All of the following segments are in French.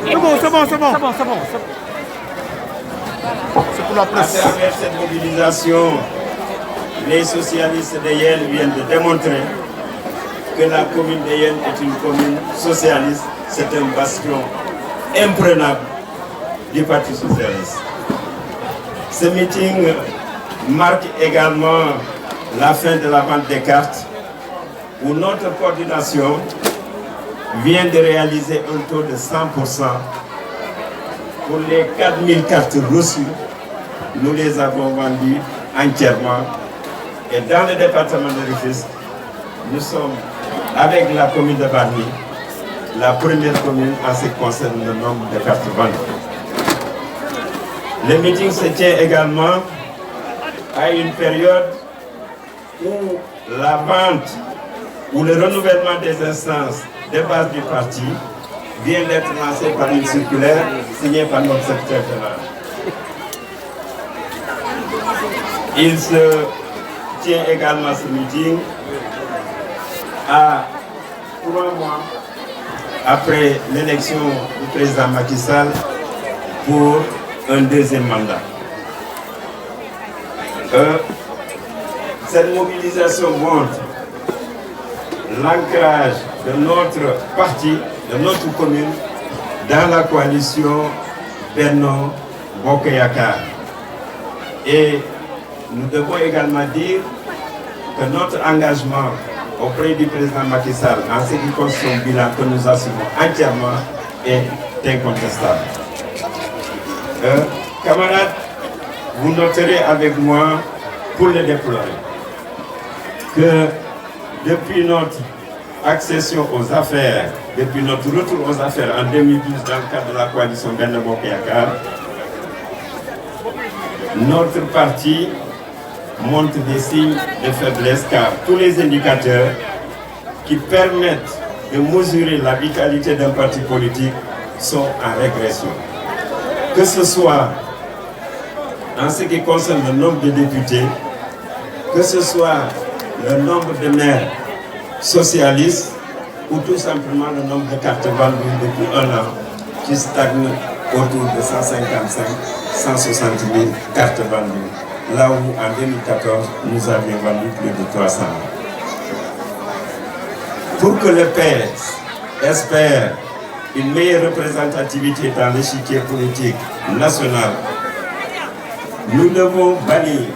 C'est pour la presse. À travers cette mobilisation, les socialistes de Yel viennent de démontrer que la commune de Yel est une commune socialiste. C'est un bastion imprenable du Parti socialiste. Ce meeting marque également la fin de la vente des cartes, où notre coordination vient de réaliser un taux de 100%. Pour les 4000 cartes reçues, nous les avons vendues entièrement. Et dans le département de Rufisque, nous sommes, avec la commune de Bargny, la première commune en ce qui concerne le nombre de cartes vendues. Le meeting se tient également à une période où la vente ou le renouvellement des instances de base du parti vient d'être lancé par une circulaire signée par notre secrétaire général. Il se tient également ce meeting à 3 mois après l'élection du président Macky Sall pour un deuxième mandat. Cette mobilisation montre l'ancrage de notre parti, de notre commune, dans la coalition Benno Bokk Yakaar. Et nous devons également dire que notre engagement auprès du président Macky Sall, en ce qui concerne son bilan que nous assumons entièrement, est incontestable. Camarades, vous noterez avec moi, pour le déplorer, que depuis notre accession aux affaires, depuis notre retour aux affaires en 2012 dans le cadre de la coalition Benno Bokk Yakaar, notre parti montre des signes de faiblesse car tous les indicateurs qui permettent de mesurer la vitalité d'un parti politique sont en régression. Que ce soit en ce qui concerne le nombre de députés, que ce soit le nombre de maires socialistes ou tout simplement le nombre de cartes vendues depuis un an qui stagne autour de 155-160 000 cartes vendues. Là où en 2014, nous avions vendu plus de 300 000. Pour que le PS espère une meilleure représentativité dans l'échiquier politique national, nous devons bannir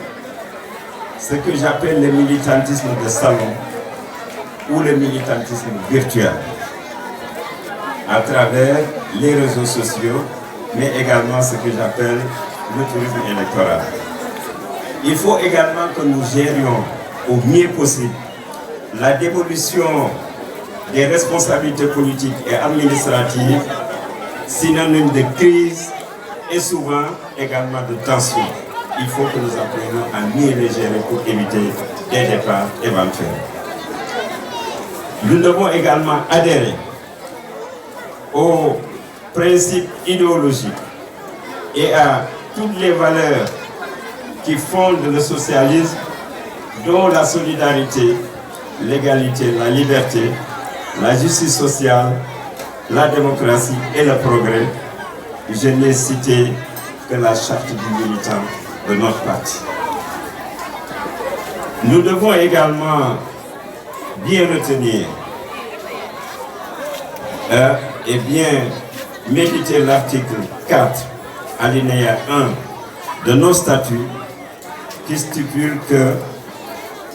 ce que j'appelle le militantisme de salon ou le militantisme virtuel à travers les réseaux sociaux, mais également ce que j'appelle le tourisme électoral. Il faut également que nous gérions au mieux possible la dévolution des responsabilités politiques et administratives, synonyme de crise et souvent également de tension. Il faut que nous apprenions à mieux les gérer pour éviter des départs éventuels. Nous devons également adhérer aux principes idéologiques et à toutes les valeurs qui fondent le socialisme, dont la solidarité, l'égalité, la liberté, la justice sociale, la démocratie et le progrès. Je n'ai cité que la charte du militant de notre parti. Nous devons également bien retenir et bien méditer l'article 4, alinéa 1 de nos statuts qui stipule que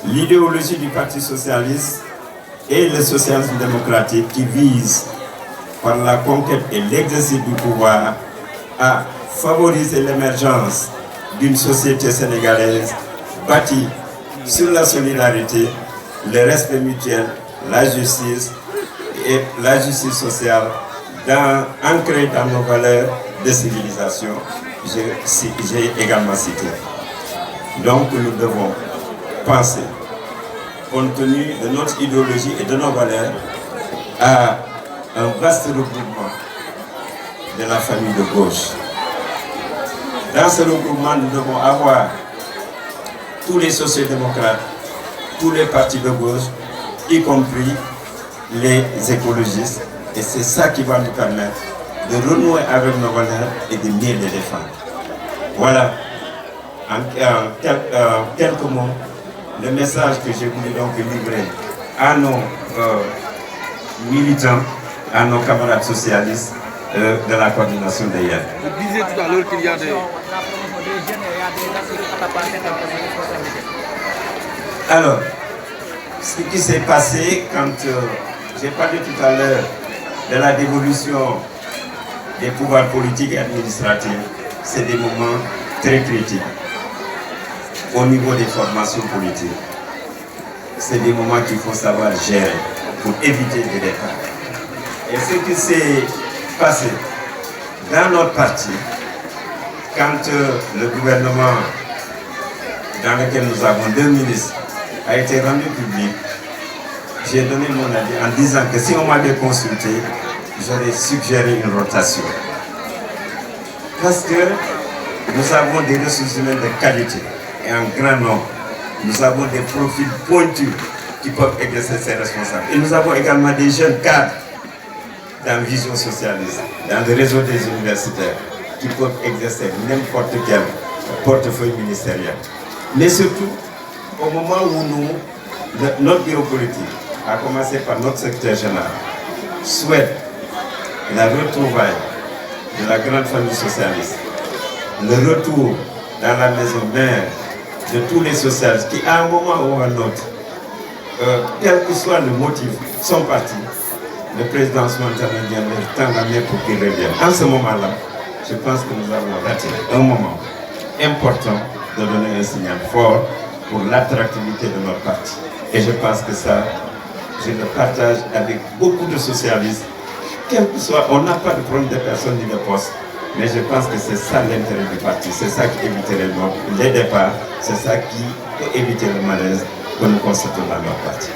l'idéologie du Parti socialiste et le socialisme démocratique qui vise par la conquête et l'exercice du pouvoir à favoriser l'émergence d'une société sénégalaise bâtie sur la solidarité, le respect mutuel, la justice et la justice sociale ancrée dans nos valeurs de civilisation. J'ai également cité. Donc nous devons penser, compte tenu de notre idéologie et de nos valeurs, à un vaste regroupement de la famille de gauche. Dans ce regroupement, nous devons avoir tous les sociodémocrates, tous les partis de gauche, y compris les écologistes. Et c'est ça qui va nous permettre de renouer avec nos valeurs et de mieux les défendre. Voilà, en quelques mots, le message que j'ai voulu donc livrer à nos militants, à nos camarades socialistes de la coordination des Yens. Vous disiez tout à l'heure qu'il y a des... Alors, ce qui s'est passé quand j'ai parlé tout à l'heure de la dévolution des pouvoirs politiques et administratifs, c'est des moments très critiques au niveau des formations politiques. C'est des moments qu'il faut savoir gérer pour éviter des départs. Et ce qui s'est passé dans notre parti, quand le gouvernement dans lequel nous avons 2 ministres a été rendu public, j'ai donné mon avis en disant que si on m'avait consulté, j'aurais suggéré une rotation. Parce que nous avons des ressources humaines de qualité et en grand nombre. Nous avons des profils pointus qui peuvent exercer ces responsabilités. Et nous avons également des jeunes cadres dans la vision socialiste, dans le réseau des universitaires, qui peuvent exercer n'importe quel portefeuille ministériel. Mais surtout, au moment où notre bureau politique, à commencer par notre secrétaire général, souhaite la retrouvaille de la grande famille socialiste, le retour dans la maison mère de tous les socialistes qui, à un moment ou à un autre, quel que soit le motif, sont partis, le président Ousmane Tanor leur tend la main pour qu'ils reviennent. En ce moment-là, je pense que nous avons raté un moment important de donner un signal fort pour l'attractivité de notre parti. Et je pense que ça, je le partage avec beaucoup de socialistes. Quel que soit, on n'a pas de problème de personnes ni de postes, mais je pense que c'est ça l'intérêt du parti, c'est ça qui éviterait les départs, c'est ça qui peut éviter le malaise que nous constatons dans notre parti.